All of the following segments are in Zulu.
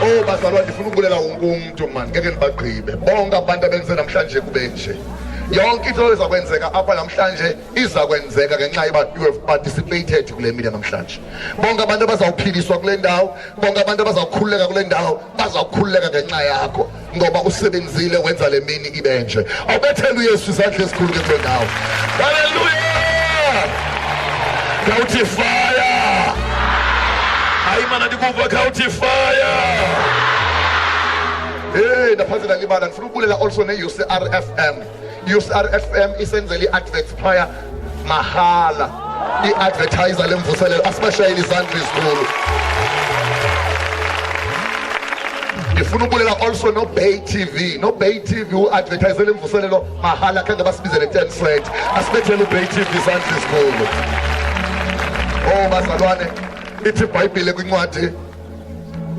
Oh bazalwane, ndifuna ukubulela wonke umuntu man, ngeke nibagqibe bonke abantu abenze namhlanje kube nje. Yonke into ezakwenzeka apha namhlanje iza kwenzeka ngenxa yoba you have participated kule media namhlanje. Bonke abantu abazawuphiliswa kule ndawo, bonke abantu abazawukhululeka kule ndawo bazawukhululeka ngenxa yakho ngoba usebenzile wenza le mini ibe nje. Awubethele uYesu izandla ezikhulu kule ndawo. Hallelujah! Khawuthi fire! Hayi mana ndikuva khawuthi fire! Hey, ndaphazela libala ndifuna ukubulela also ne-UCR-FM. UCR-FM isenzela i-adverts phaya mahala. I-advertiser lemvuselelo asibashayela izandla ezikhulu. Ndifuna ukubulela also no-Bay TV. No-Bay TV u-advertiser lemvuselelo mahala khange basibizele 10 cent. Asibethele u-Bay TV izandla ezikhulu. Oh bazalwane, ithi iBhayibhile kwincwadi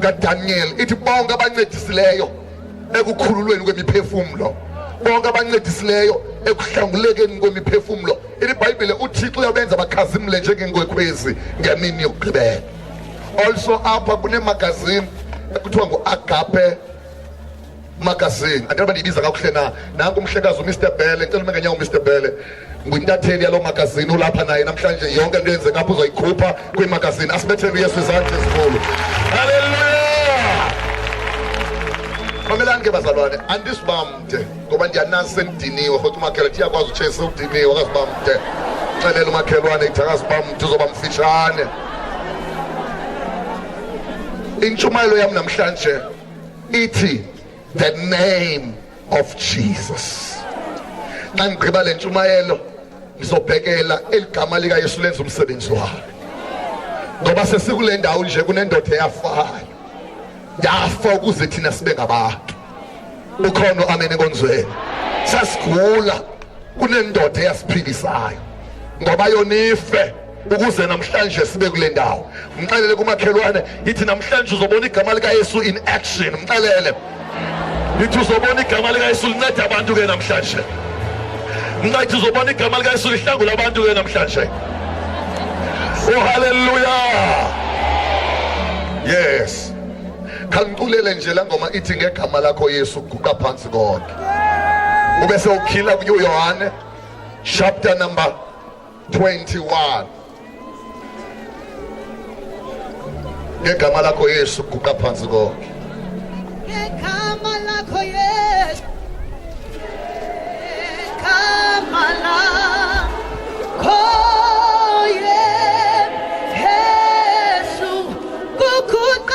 kaDaniel ithi bonke abancedisileyo ekukhululweni kwemiphefumulo, bonke abancedisileyo ekuhlangulekeni kwemiphefumulo, iBhayibhile uThixo uyabenza bakhazimule njengenkwekhwezi ngemini yokugqibela. Also apha kunemagazine ekuthiwa ngu-Agape magazine. Andaba ndiyibiza kakuhle na, nanku umhlekazi uMr Bele, ngicela umengenyawo uMr Bele, nguyintatheli yalo magazine ulapha naye namhlanje. Yonke into yenzeka apho uzoyikhupha kwimagazine. Asibethele uYesu izandla ezikhulu. Hallelujah! Mamelani ke bazalwane, andisibamde ngoba ndiyanazi sendiniwe futhi umakhelwane iyakwazi utshayisa udiniwe akazibamde. Xelela umakhelwane ithi akazibamde uzoba mfitshane. Intshumayelo yam namhlanje ithi the name of Jesus. Xa ndigqiba le ntshumayelo ngizobhekela eligama likaYesu lenza umsebenzi wakhe. Ngoba sesikule ndawo nje kunendoda eyafayo. Yafa ukuze thina sibe ngabantu. Ukhona amen enkonzweni. Sasigula kunendoda eyasiphilisayo. Ngoba yonife ukuze namhlanje sibe kule ndawo. Mxelele kumakhelwane yithi namhlanje uzobona igama likaYesu in action. Mxelele yithi uzobona igama likaYesu linceda abantu ke namhlanje. Ngathi uzobona igama likaYesu lihlangula abantu ke namhlanje. Oh hallelujah! Yes. Kangiculele nje la ngoma ithi ngegama lakho Yesu guqa phansi konke. Ubese ukhila kuYohane chapter number 21. Ngegama lakho Yesu guqa phansi konke. Ngegama lakho Yesu. Ngegama lakho Yesu guqa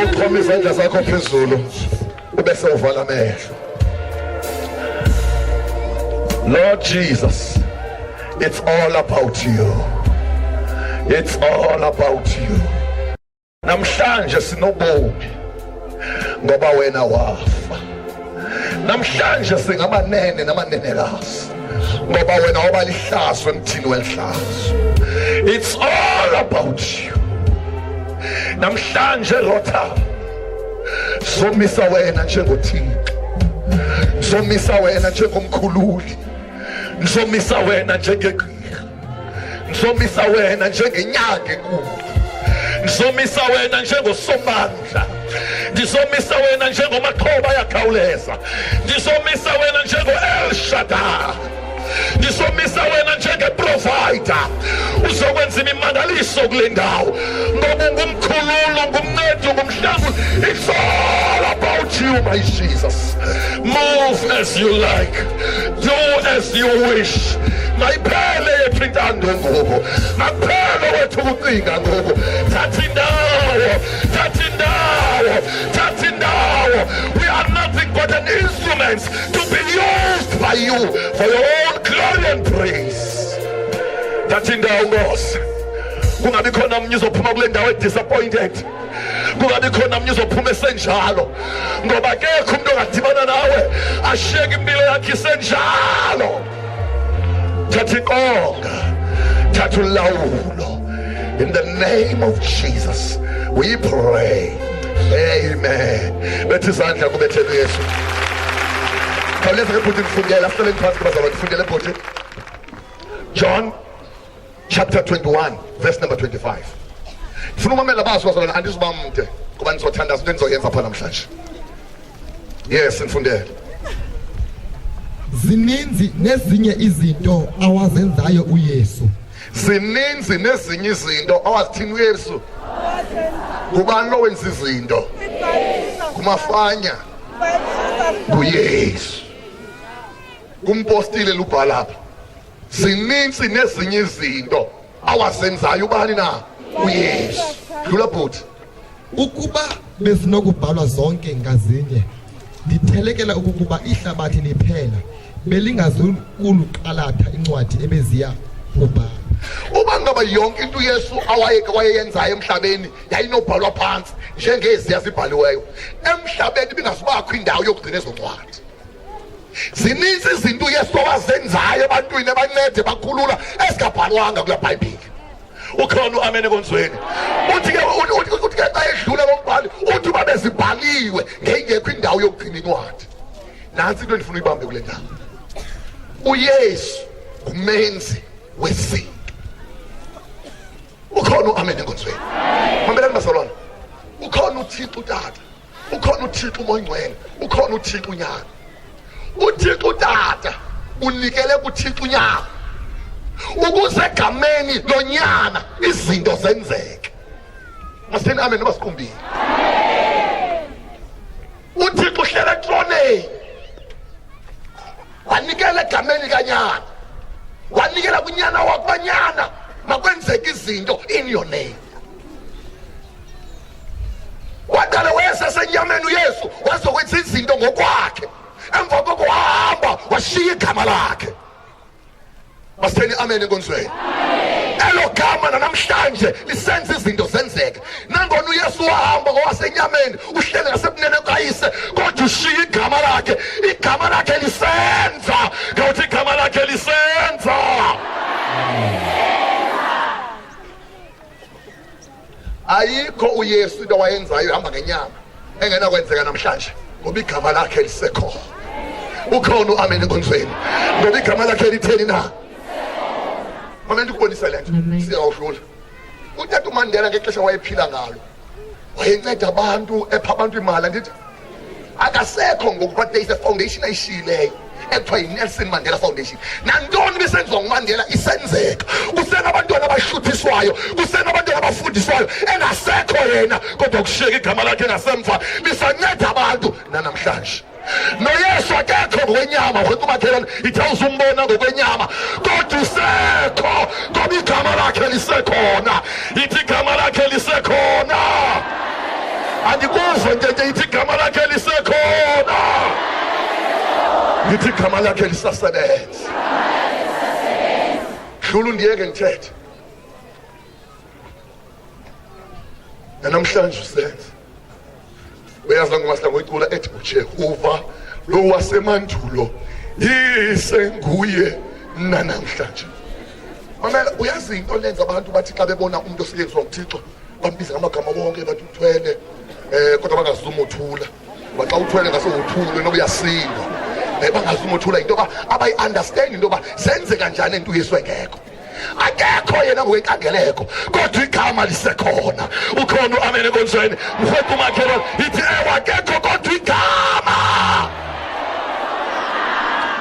uqhoma izandla zakho phezulu ubese uvala amehlo. Lord Jesus, it's all about you. It's all about you. Namhlanje sinobomi ngoba wena wafa. Namhlanje singamanene namanenekazi ngoba wena waba lihlazo emthini welihlazo. It's all about you. Namhlanje Lotha somisa wena njengoThixo, somisa wena njengomkhululi, somisa wena njengegqirha, somisa wena njengenyanga enkulu, somisa wena njengosomandla, ndisomisa wena njengomaxhoba ayakhawuleza, ndisomisa wena njengo-El Shaddai, ndisomisa wena njengeprovider. Uzokwenza imimangaliso kule ndawo ngoba ungumkhululu, ungumncedi, ungumhlanguli. It's all about you, my Jesus. Move as you like, do as you wish. Mayiphele yethu intando ngoku, makuphele wethu ukucinga ngoku. Thatha indawo, thatha indawo, thatha indawo. We are nothing but an instrument to be used by you for your own glory and praise. Thatha indawo Nkosi. Kungabi khona mnye uzophuma kule ndawo disappointed, kungabi khona mnye uzophuma esenjalo ngoba akekho umuntu ongadibana nawe ashiyeke impilo yakhe isenjalo. Thatha inkonga, thatha ulawulo. In the name of Jesus we pray, amen. Bethi izandla kubethele Yesu. Khawuleza ke bhuti ngifundela, sihlele ngiphansi kubazalwane, ngifundele bhuti. John chapter 21 verse number 25. Funa umamela baso bazalwane, andizibamde kuba nizothandaza into engizoyenza pha namhlanje. Yes, ngifundele. Zininzi nezinye izinto awazenzayo uYesu. Zininzi nezinye izinto awazithini uYesu. Kubani lo wenza izinto? Kumafanya kuYesu. Kumpostile lubhala lapha. Zininzi nezinye izinto awazenzayo ubani na? uYesu. Dlula bhuti. Ukuba bezinokubhalwa zonke ngazinye, ndithelekela ukuba ihlabathi liphela belingazukuluqalatha incwadi ebeziya kubhala. Uba ngaba yonke into uYesu wayeyenzayo emhlabeni yayinobhalwa phansi njengezi yazibhaliweyo, emhlabeni bingasubakho indawo yokugcina ezo ncwadi. Zininzi izinto uYesu wazenzayo ebantwini abancede bakhulula ezingabhalwanga kula Bhayibheli. Ukhona uamene konzweni. Uthi ke xa edlula kombhali uthi babezibhaliwe ngengekho indawo yokugcina incwadi. Nansi into endifuna uyibambe kule ndawo. uYesu umenzi wezinto. Ukhona uamene konzweni. Mambelani bazalwane. Ukhona uThixo uTata, ukhona uThixo uMoyingcwele, ukhona uThixo uNyana. uThixo uTata unikele kuThixo uNyana ukuze egameni loNyana izinto zenzeke. Masithini amen noma sikhumbile. uThixo uhlele etroneni wanikela egameni kaNyana, wanikela kuNyana wakubanyana makwenzeke izinto in your name. Waqala wesa senyameni uYesu wazokwenza izinto ngokwakhe, emva kokuhamba washiya igama lakhe. Masithini amen enkonzweni. Elo gama namhlanje lisenza izinto zenzeke. Nangona uYesu wahamba ngowasenyameni uhlele ngasebunene kayise, kodwa ushiya igama lakhe. Igama lakhe lisenza. Ngawuthi igama lakhe lisenza. Ayikho uYesu into wayenzayo hamba ngenyama engena kwenzeka namhlanje ngoba igama lakhe lisekhona. Ukhona uamen enkonzweni ngoba igama lakhe litheni na? Mama ndikubonisa le nto siyawudlula. uTata uMandela ngexesha wayephila ngalo wayenceda abantu, epha abantu imali. Ndithi akasekho ngoku but there is a foundation ayishiyileyo ekuthiwa yiNelson Mandela Foundation. Nantoni bisenziwa nguMandela isenzeka. Kusenabantwana abashuthiswayo, kusenabantwana abafundiswayo engasekho yena, kodwa kushiyeka igama lakhe ngasemva lisanceda abantu nanamhlanje. noYesu akekho ngokwenyama, ngokumakhelana ithi awuzumbona ngokwenyama, kodwa usekho ngoba igama lakhe lisekhona. Ithi igama lakhe lisekhona. zonke ithi igama lakhe lisekhona. Ngithi igama lakhe lisasebenza. Hlula ndiyeke ngithethe. Namhlanje usenze. Uyazi ngoMahlangu uyicula ethi uJehova lo wasemandulo yisenguye namhlanje. Mamela uyazi into lenza abantu bathi xa bebona umuntu osetyenziswa nguThixo bambiza ngamagama wonke bathi uthwele kodwa bangazuma uthula. Ngoba xa uthwele ngase uthule noba uyasindwa. Bangazuma uthula into yoba abayi-understand into yoba senze kanjani into uYesu engekho. Akekho yena ngokwenkangeleko kodwa igama lisekhona. Ukhona uamen enkonzweni. Mfowethu umakhelwane ithi ewe akekho kodwa igama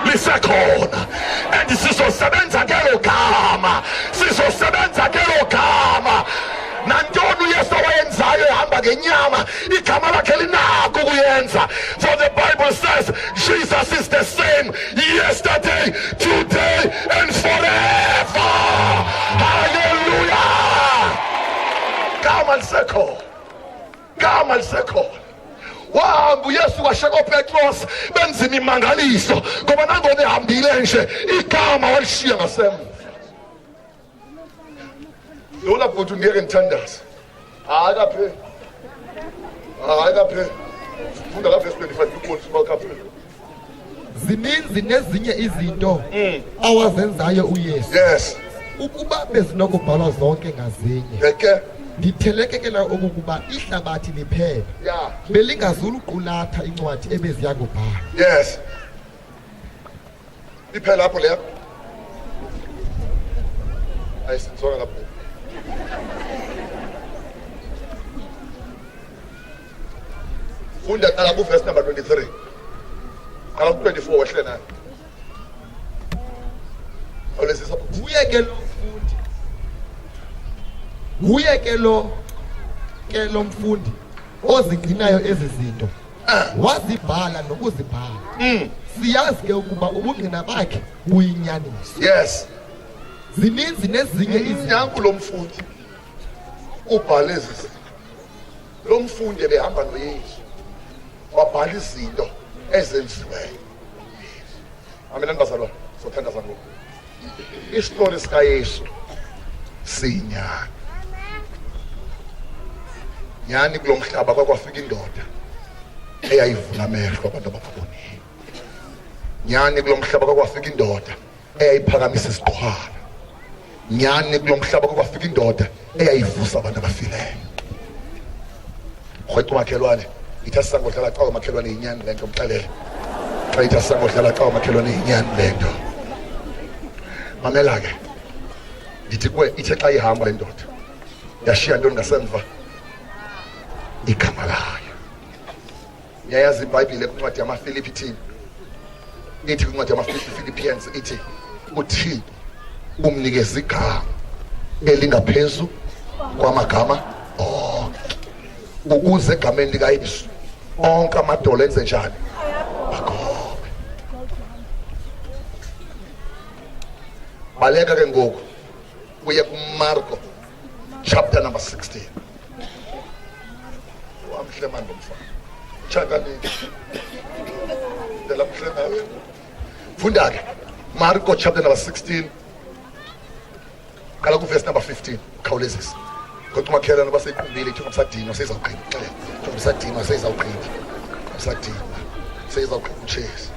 lisekhona. And sizosebenza ngelo gama. Sizosebenza ngelo gama. Nantoni uYesu owayenzayo ehamba ngenyama igama lakhe linako ukuyenza. For the Bible says Jesus is the same yesterday, today and forever. Hallelujah. Gama lisekhona. Gama lisekhona. Wahamba uYesu washaka uPetros benzima imangaliso ngoba nangona ehambile nje igama walishiya ngasemva. Lola bhuti ngeke ngithandaze. Hayi kaphela. Hayi kaphela. Funda ka verse 25 uqonisa kaphela. Zininzi nezinye izinto awazenzayo uYesu. Yes. Ukuba bezinokubhalwa zonke ngazinye. Ngeke. Ndithelekekela okokuba ihlabathi liphela. Yeah. Belingazuluqulatha incwadi ebeziya kubhala. Yes. Iphela lapho leyo. Ayisizona lapho. Funda qala ku verse number 23. Qala ku 24 wehle na. Awulesisa Kuye ke lo mfundi. Kuye ke lo mfundi ozigcinayo ezi zinto. Wazibhala nokuzibhala. Siyazi ke ukuba ubungqina bakhe buyinyaniso. Yes. Zininzi nezinye Izinyangu lo mfundi ubhala ezi. Lo mfundi ebehamba noYesu. Wabhala izinto ezenziweyo. Amen nbazalwa. Sothandaza ngoku. Isitori sika Yesu sinyani. Nyani kulo mhlaba kwakwafika indoda eyayivula amehlo abantu ababonileyo. Nyani kulo mhlaba kwakwafika indoda eyayiphakamisa isiqhwala. Nyani kulo mhlaba kwakwafika indoda eyayivusa abantu abafileyo. Khwethu makhelwane ithi asangodlala xa umakhelwane inyani lento umxelele. Xa ithi asangodlala xa umakhelwane inyani lento. Mamela ke. Ndithi kuwe ithe xa ihamba lendoda. Yashiya ntoni ngasemva? Igama layo. Yayazi iBhayibhile kwincwadi yamaFilipi ithini? Ithi kwincwadi yamaFilipians ithi uThixo umnikeza igama elingaphezu kwamagama onke. Ukuze egameni likaYesu onke amadolo enze njani? Agobe. Baleka ke ngoku uye kuMarko chapter number 16. Wamhle manje mfana. Chakani. Dela mhle nawe. Funda ke Marko chapter number 16. Kala ku verse number 15. Khawulezisa. Kodwa umakhelwane baseyikumbile ithi ngomsadini sezawuqina. Xele. Ngomsadini sezawuqina. Ngomsadini sezawuqina uchase.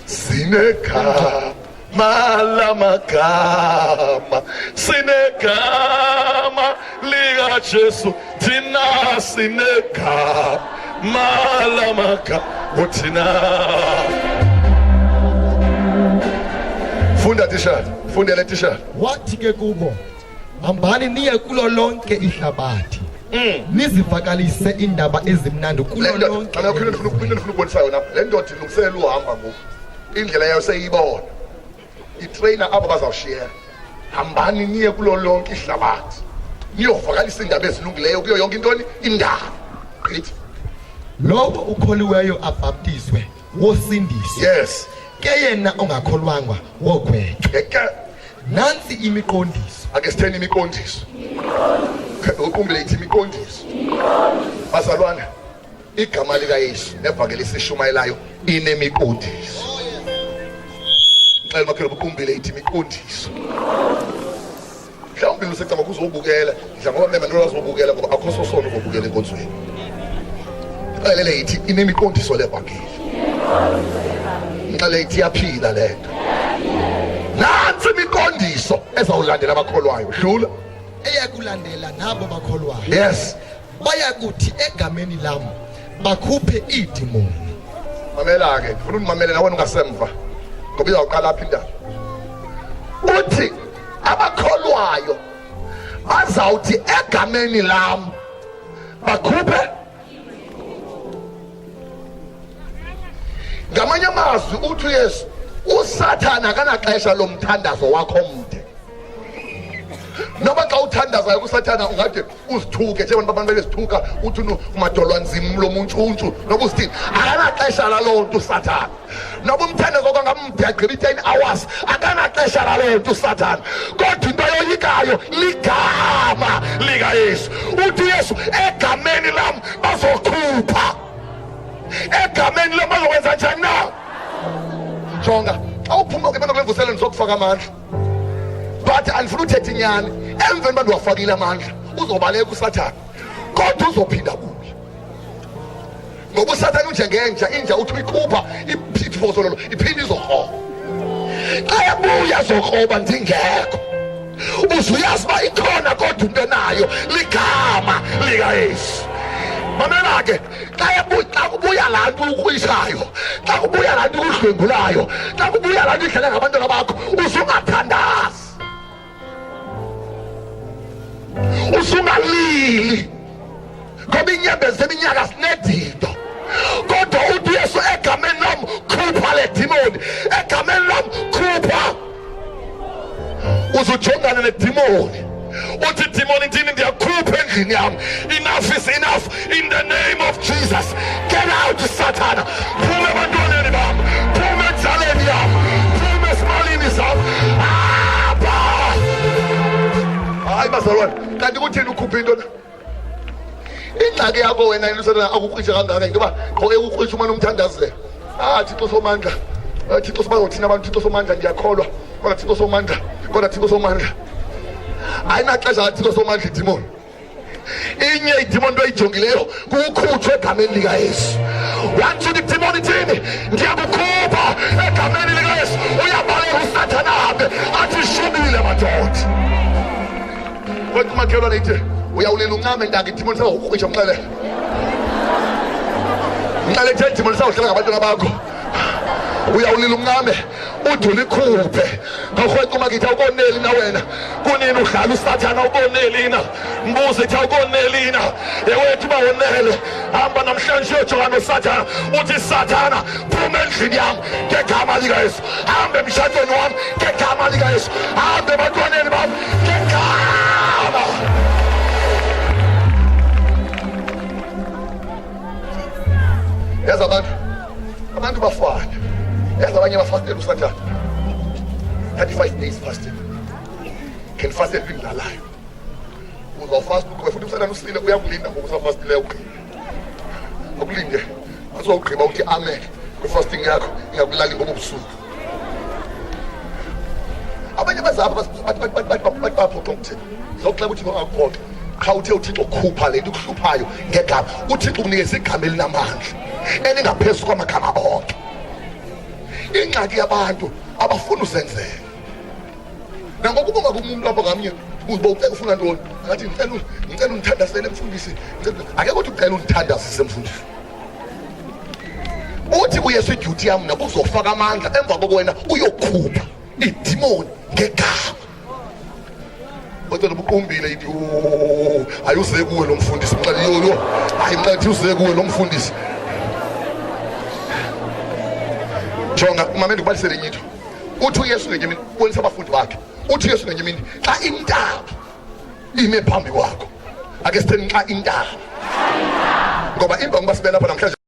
Sineka malamagama sinegama lika Jesu thina sinegama malamagama uthina. Funda t-shirt, fundele t-shirt. Wathi ke kubo, hambani niye kulo lonke ihlabathi. Nizivakalise indaba ezimnandi kulo lonke. Ngifuna ukubonisa yona. Le ndoda ilungiselela uhamba ngoku. Indlela yayo seyibona. Itrainer abo bazawushare. Hambani niye kulo lonke ihlabathi. Niyovakalisa indaba ezilungileyo kuyo yonke intoni indaba. Right? Lowo ukholiweyo abhaptizwe wosindiswa. Yes. Ke yena ongakholwanga wogwetshwa. Ngeke Nansi imiqondiso. ake sitheni imiqondiso. uqumbile ithi imiqondiso. Bazalwane, igama lika Yesu nevangeli esishumayelayo inemiqondiso. Xela makhelo uqumbile ithi imiqondiso. Mhlawumbe usecaba ukuzobukela, nje ngoba mema nolazobukela ngoba akho sosono ukubukela enkonzweni. Xelele ithi inemiqondiso levangeli. Xelele ithi yaphila lento. Nansi imiqondiso ezawulandela abakholwayo. Dlula. Eyakulandela nabo bakholwayo. Yes. Bayakuthi egameni lami bakhuphe idimoni. Mamela ke, ufuna umamele nawe ungasemva. Ngoba izawuqala apha indaba. Uthi abakholwayo bazawuthi egameni lami bakhuphe. Ngamanye amazwi uthi Yesu uSathana akanaxesha lomthandazo wakho omde. Noma xa uthandazayo kuSathana ungathi uzithuke njengoba abantu bezithuka uthi umadolwa nzima lo muntshuntshu noba usithini akanaxesha laloo nto uSathana. Noba umthandazo kwangamde agqiba 10 hours akanaxesha laloo nto uSathana. Kodwa into yoyikayo ligama lika Yesu. Uthi Yesu egameni lami bazokhupha. Egameni lami bazokwenza njani na? Jonga xa uphuma ke bana kuvusela nizokufaka amandla. But andifuna uthethe inyani emveni bantu wafakile amandla uzobaleka uSathana kodwa uzophinda kuye ngoba uSathana unjengenja inja uthi uyikhupha iphithifozololo iphinde izokroba xa yabuya zokroba ndingekho uzuyazi uba ikhona kodwa into nayo ligama lika Yesu. Mamela ke xa kubuya laa nto ukrwishayo, xa kubuya laa nto ukudlwengulayo, xa kubuya laa nto idlala ngabantwana bakho usungathandazi, usungalili ngoba inyembezi zeminyaka sinedido. Kodwa uthi Yesu egameni lam khupha le dimoni, egameni lam khupha. Uzujongana nedimoni uthi dimoni ndini ndiyakhupha endlini yami. Enough is enough in the name of Jesus. Get out Sathana. Phuma ebantwaneni bam, phuma enzaleni yam, phuma esimalini sam. Hayi bazalwane, kanti kuthini ukhupha into na? Ingxaki yakho wena uSathana akukrwisha kangaka into yoba qhoke ukukrwisha umane umthandazela. Thixo somandla, Thixo sibazothina abantu, Thixo somandla ndiyakholwa, kodwa Thixo somandla, kodwa Thixo somandla. Ayinaxesha Thixo somandla idimoni. Inye idimoni into oyijongileyo kukhutshwa egameni lika Yesu. Wantshuka idimoni ithini? Ndiyakukhupha egameni lika Yesu. Uyabaleka uSathana ahambe athi shubile madoda. Kodwa umakhelwane ithi uyawulela uncame ntanga idimoni sawukrwisha mxelele. Mxelele ithi idimoni sawuhlala ngabantwana bakho. Uyawulila uncame udule ikhuphe ngorhweqa umakithi awukoneli na wena kunini udlala uSathana awukoneli na mbuze ithi awukoneli na yewethu bawonele hamba namhlanje uyojongana noSathana uthi Sathana phuma endlini yami ngegama lika Yesu, hambe emshadweni wami ngegama lika Yesu, hambe ebantwaneni bami ngegama. Yazi abantu bafana. Yazi abanye bafastela uSathana 35 days fasting. Can fast every life. Uzawufasta ukube futhi uSathana usilile uyakulinda ngoba usafastileyo ugqiba. Ukulinde azogqiba uthi amen kwi-fasting yakho ingakulali ngoba ubusuku. Abanye bazapha baphoxa ukuthini zokuxela ukuthi bangakuphoxa qha uthe uThixo khupha le nto ikuhluphayo ngegama. uThixo ukunikeza igama elinamandla elingaphezu kwamagama onke. Ingxaki yabantu abafuna usenzela nangokuba kumuntu lapha ngamnye uziba ucela ufuna ntoni ngathi ngicela undithandazele mfundisi, akekho uthi ucela undithandazise mfundisi. Uthi uyesu iduty yami nabo uzofaka amandla emva kokwena uyokhupha idimoni ngegama. Kodwa nobuqumbile ithi ayuze kuwe lo mfundisi mxele yo hayi mxele uze kuwe lo mfundisi. Jonga umameni ngibalisele inyitho. Uthi uYesu ngenye imini ubonisa abafundi bakhe. Uthi uYesu ngenye imini xa intaba ime phambi kwakho ake sitheni xa intaba ngoba imba ngoba sibena lapha namhlanje